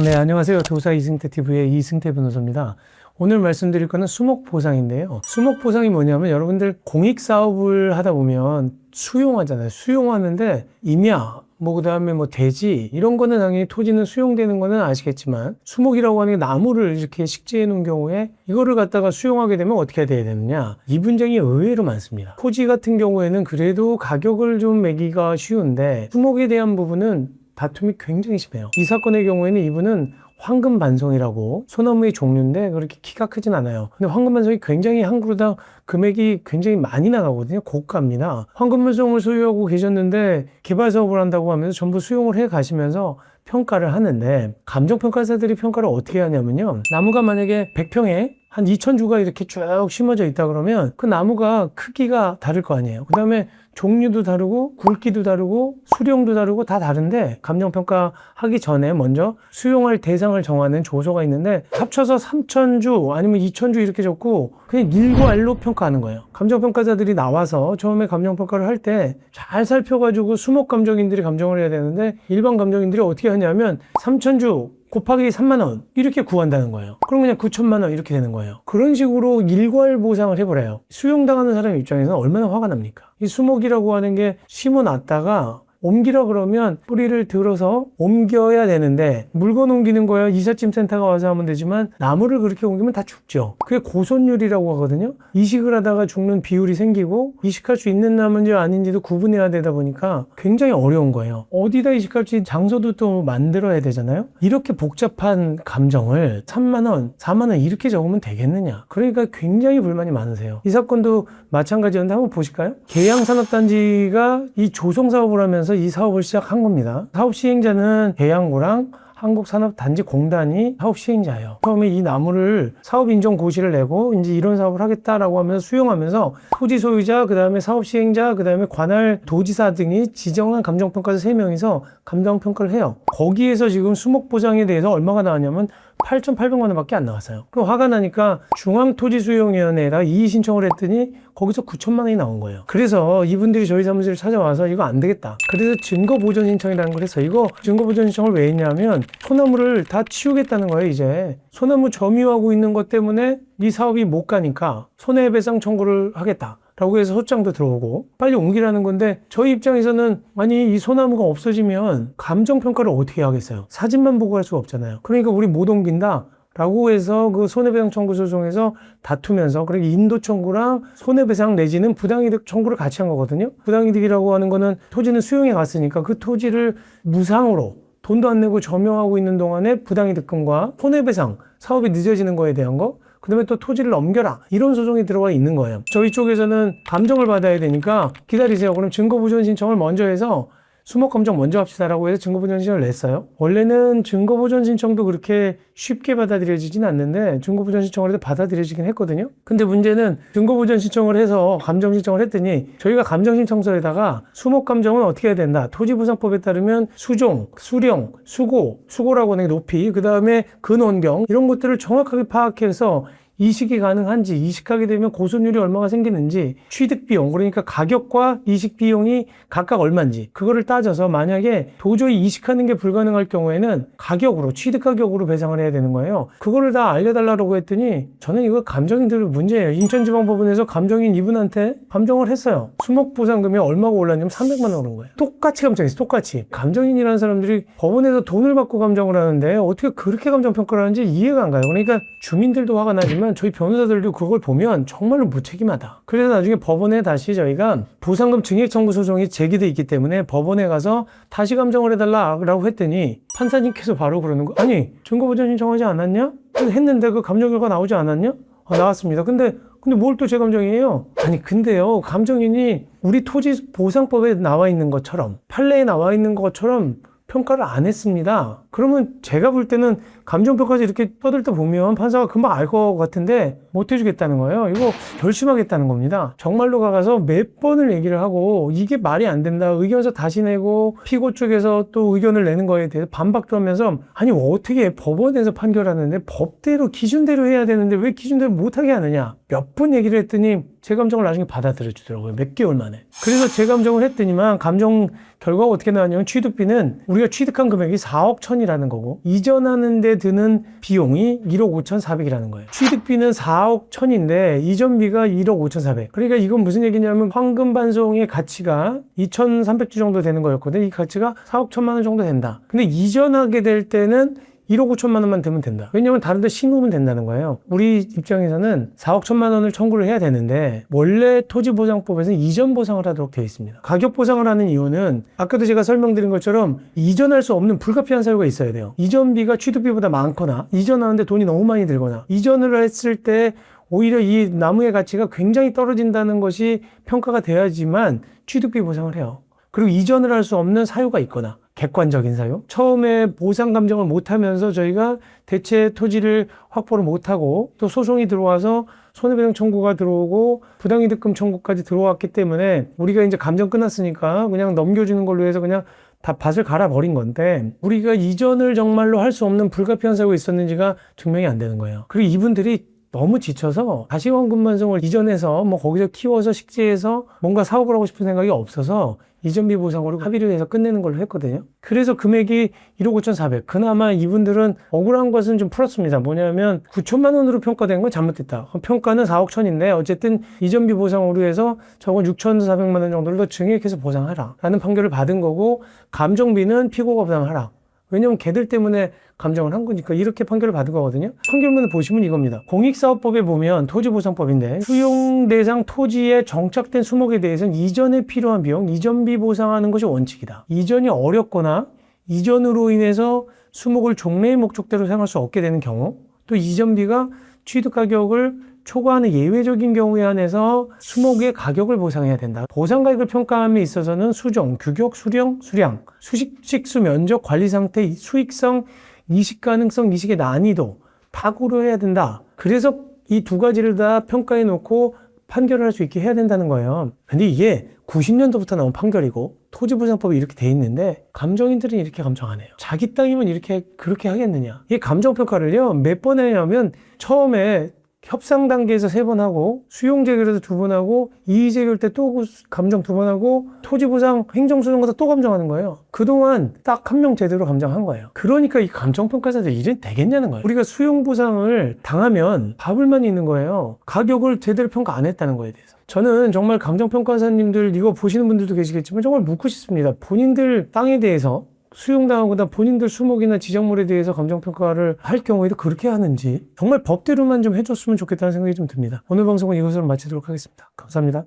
네, 안녕하세요. 도사 이승태 TV의 이승태 변호사입니다. 오늘 말씀드릴 거는 수목보상인데요. 수목보상이 뭐냐면 여러분들 공익사업을 하다 보면 수용하잖아요. 수용하는데 임야, 그다음에 대지, 이런 거는 당연히 토지는 수용되는 거는 아시겠지만 수목이라고 하는 게 나무를 이렇게 식재해 놓은 경우에 이거를 갖다가 수용하게 되면 어떻게 해야 되느냐. 이 분쟁이 의외로 많습니다. 토지 같은 경우에는 그래도 가격을 좀 매기가 쉬운데 수목에 대한 부분은 다툼이 굉장히 심해요. 이 사건의 경우에는 이분은 황금반송이라고 소나무의 종류인데 그렇게 키가 크진 않아요. 근데 황금반송이 굉장히 한 그루당 금액이 굉장히 많이 나가거든요. 고가입니다. 황금반송을 소유하고 계셨는데 개발 사업을 한다고 하면서 전부 수용을 해 가시면서 평가를 하는데, 감정평가사들이 평가를 어떻게 하냐면요, 나무가 만약에 100평에 한 2,000주가 이렇게 쭉 심어져 있다 그러면 그 나무가 크기가 다를 거 아니에요. 그 다음에 종류도 다르고 굵기도 다르고 수령도 다르고 다 다른데, 감정평가 하기 전에 먼저 수용할 대상을 정하는 조서가 있는데 합쳐서 3,000주 아니면 2,000주 이렇게 적고 그냥 일괄로 평가하는 거예요. 감정평가자들이 나와서 처음에 감정평가를 할 때 잘 살펴가지고 수목감정인들이 감정을 해야 되는데, 일반 감정인들이 어떻게 하냐면 3,000주 곱하기 3만원 이렇게 구한다는 거예요. 그럼 그냥 9천만원 이렇게 되는 거예요. 그런 식으로 일괄 보상을 해버려요. 수용당하는 사람 입장에서는 얼마나 화가 납니까? 이 수목이라고 하는 게 심어놨다가 옮기라 그러면 뿌리를 들어서 옮겨야 되는데, 물건 옮기는 거야 이삿짐 센터가 와서 하면 되지만 나무를 그렇게 옮기면 다 죽죠. 그게 고손율이라고 하거든요. 이식을 하다가 죽는 비율이 생기고 이식할 수 있는 나무인지 아닌지도 구분해야 되다 보니까 굉장히 어려운 거예요. 어디다 이식할지 장소도 또 만들어야 되잖아요. 이렇게 복잡한 감정을 3만원, 4만원 이렇게 적으면 되겠느냐. 그러니까 굉장히 불만이 많으세요. 이 사건도 마찬가지였는데 한번 보실까요? 계양산업단지가 이 조성사업을 하면서 이 사업을 시작한 겁니다. 사업 시행자는 계양구랑 한국산업단지공단이 사업 시행자예요. 처음에 이 나무를 사업 인정 고시를 내고 이제 이런 사업을 하겠다라고 하면서 수용하면서 토지 소유자, 그 다음에 사업 시행자, 그 다음에 관할 도지사 등이 지정한 감정평가사 3명이서 감정평가를 해요. 거기에서 지금 수목보상에 대해서 얼마가 나왔냐면 8,800만 원밖에 안 나왔어요. 그럼 화가 나니까 중앙토지수용위원회에다 이의 신청을 했더니 거기서 9천만 원이 나온 거예요. 그래서 이분들이 저희 사무실을 찾아와서 이거 안 되겠다. 그래서 증거보전 신청이라는 걸 했어요. 이거 증거보전 신청을 왜 했냐면 소나무를 다 치우겠다는 거예요. 이제 소나무 점유하고 있는 것 때문에 이 사업이 못 가니까 손해배상 청구를 하겠다 라고 해서 소장도 들어오고 빨리 옮기라는 건데, 저희 입장에서는 아니 이 소나무가 없어지면 감정평가를 어떻게 하겠어요? 사진만 보고 할 수가 없잖아요. 그러니까 우리 못 옮긴다 라고 해서 그 손해배상 청구 소송에서 다투면서, 그리고 인도 청구랑 손해배상 내지는 부당이득 청구를 같이 한 거거든요. 부당이득이라고 하는 거는 토지는 수용해 갔으니까 그 토지를 무상으로 돈도 안 내고 점용하고 있는 동안에 부당이득금과 손해배상, 사업이 늦어지는 거에 대한 거, 그 다음에 또 토지를 넘겨라, 이런 소송이 들어가 있는 거예요. 저희 쪽에서는 감정을 받아야 되니까 기다리세요. 그럼 증거보전 신청을 먼저 해서 수목감정 먼저 합시다라고 해서 증거보전 신청을 냈어요. 원래는 증거보전 신청도 그렇게 쉽게 받아들여지진 않는데 증거보전 신청을 해도 받아들여지긴 했거든요. 근데 문제는 증거보전 신청을 해서 감정 신청을 했더니 저희가 감정 신청서에다가 수목감정은 어떻게 해야 된다, 토지보상법에 따르면 수종, 수령, 수고라고 하는 게 높이, 그 다음에 근원경, 이런 것들을 정확하게 파악해서 이식이 가능한지, 이식하게 되면 고손율이 얼마가 생기는지, 취득비용, 그러니까 가격과 이식비용이 각각 얼마인지 그거를 따져서 만약에 도저히 이식하는 게 불가능할 경우에는 가격으로, 취득가격으로 배상을 해야 되는 거예요. 그거를 다 알려달라고 했더니 저는 이거 감정인들 문제예요. 인천지방법원에서 감정인 이분한테 감정을 했어요. 수목보상금이 얼마가 올랐냐면 300만 원 오른 거예요. 똑같이 감정했어요. 똑같이. 감정인이라는 사람들이 법원에서 돈을 받고 감정을 하는데 어떻게 그렇게 감정평가를 하는지 이해가 안 가요. 그러니까 주민들도 화가 나지만 저희 변호사들도 그걸 보면 정말로 무책임하다. 그래서 나중에 법원에 다시 저희가 보상금 증액 청구 소송이 제기돼 있기 때문에 법원에 가서 다시 감정을 해달라고 했더니 판사님께서 바로 그러는 거, 아니 증거보전 신청하지 않았냐? 했는데 그 감정 결과 나오지 않았냐? 나왔습니다. 근데 뭘 또 제 감정이에요? 아니 근데요, 감정인이 우리 토지보상법에 나와 있는 것처럼, 판례에 나와 있는 것처럼 평가를 안 했습니다. 그러면 제가 볼 때는 감정평가에서 이렇게 떠들다 보면 판사가 금방 알 것 같은데 못 해주겠다는 거예요. 이거 결심하겠다는 겁니다. 정말로 가서 몇 번을 얘기를 하고 이게 말이 안 된다, 의견서 다시 내고 피고 쪽에서 또 의견을 내는 거에 대해서 반박도 하면서, 아니 어떻게 법원에서 판결하는데 법대로 기준대로 해야 되는데 왜 기준대로 못하게 하느냐, 몇 번 얘기를 했더니 제 감정을 나중에 받아들여 주더라고요. 몇 개월 만에. 그래서 제 감정을 했더니만 감정 결과가 어떻게 나왔냐면 취득비는 우리가 취득한 금액이 4억 1천이라는 거고 이전하는 데 드는 비용이 1억 5,400이라는 거예요. 취득비는 4억 1천인데 이전비가 1억 5,400. 그러니까 이건 무슨 얘기냐면 황금 반송의 가치가 2,300주 정도 되는 거였거든요. 이 가치가 4억 1천만 원 정도 된다. 근데 이전하게 될 때는 1억 5천만 원만 되면 된다. 왜냐면 다른 데 심으면 된다는 거예요. 우리 입장에서는 4억 1천만 원을 청구를 해야 되는데 원래 토지보상법에서는 이전 보상을 하도록 되어 있습니다. 가격 보상을 하는 이유는 아까도 제가 설명드린 것처럼 이전할 수 없는 불가피한 사유가 있어야 돼요. 이전비가 취득비보다 많거나 이전하는데 돈이 너무 많이 들거나 이전을 했을 때 오히려 이 나무의 가치가 굉장히 떨어진다는 것이 평가가 돼야지만 취득비 보상을 해요. 그리고 이전을 할 수 없는 사유가 있거나 객관적인 사유. 처음에 보상 감정을 못하면서 저희가 대체 토지를 확보를 못하고 또 소송이 들어와서 손해배상 청구가 들어오고 부당이득금 청구까지 들어왔기 때문에 우리가 이제 감정 끝났으니까 그냥 넘겨주는 걸로 해서 그냥 다 밭을 갈아버린 건데 우리가 이전을 정말로 할 수 없는 불가피한 사유가 있었는지가 증명이 안 되는 거예요. 그리고 이분들이 너무 지쳐서 다시 황금반송을 이전해서 뭐 거기서 키워서 식재해서 뭔가 사업을 하고 싶은 생각이 없어서 이전비 보상으로 합의를 해서 끝내는 걸로 했거든요. 그래서 금액이 1억 5,400. 그나마 이분들은 억울한 것은 좀 풀었습니다. 뭐냐면 9천만 원으로 평가된 건 잘못됐다. 평가는 4억 1천인데 어쨌든 이전비 보상으로 해서 저건 6,400만 원 정도를 더 증액해서 보상하라 라는 판결을 받은 거고 감정비는 피고가 부담하라. 왜냐면 걔들 때문에 감정을 한 거니까 이렇게 판결을 받은 거거든요. 판결문을 보시면 이겁니다. 공익사업법에 보면 토지보상법인데 수용 대상 토지에 정착된 수목에 대해서는 이전에 필요한 비용, 이전비 보상하는 것이 원칙이다. 이전이 어렵거나 이전으로 인해서 수목을 종래의 목적대로 사용할 수 없게 되는 경우 또 이전비가 취득 가격을 초과하는 예외적인 경우에 한해서 수목의 가격을 보상해야 된다. 보상가액을 평가함에 있어서는 수정, 규격, 수령, 수량, 수식수 면적, 관리 상태, 수익성, 이식 가능성, 이식의 난이도 다 고려해야 된다. 그래서 이 두 가지를 다 평가해 놓고 판결을 할 수 있게 해야 된다는 거예요. 근데 이게 90년도부터 나온 판결이고 토지보상법이 이렇게 돼 있는데 감정인들은 이렇게 감정 안 해요. 자기 땅이면 이렇게 그렇게 하겠느냐. 이 감정평가를요 몇 번 하냐면 처음에 협상 단계에서 3번 하고 수용 재결에서 2번 하고 이의 재결 때 또 감정 2번 하고 토지보상 행정소송 가서 또 감정하는 거예요. 그동안 딱 한 명 제대로 감정한 거예요. 그러니까 이 감정평가사들 일이 되겠냐는 거예요. 우리가 수용보상을 당하면 밥을만 있는 거예요. 가격을 제대로 평가 안 했다는 거에 대해서. 저는 정말 감정평가사님들 이거 보시는 분들도 계시겠지만 정말 묻고 싶습니다. 본인들 땅에 대해서 수용당하거나 본인들 수목이나 지정물에 대해서 감정평가를 할 경우에도 그렇게 하는지 정말 법대로만 좀 해줬으면 좋겠다는 생각이 좀 듭니다. 오늘 방송은 이것으로 마치도록 하겠습니다. 감사합니다.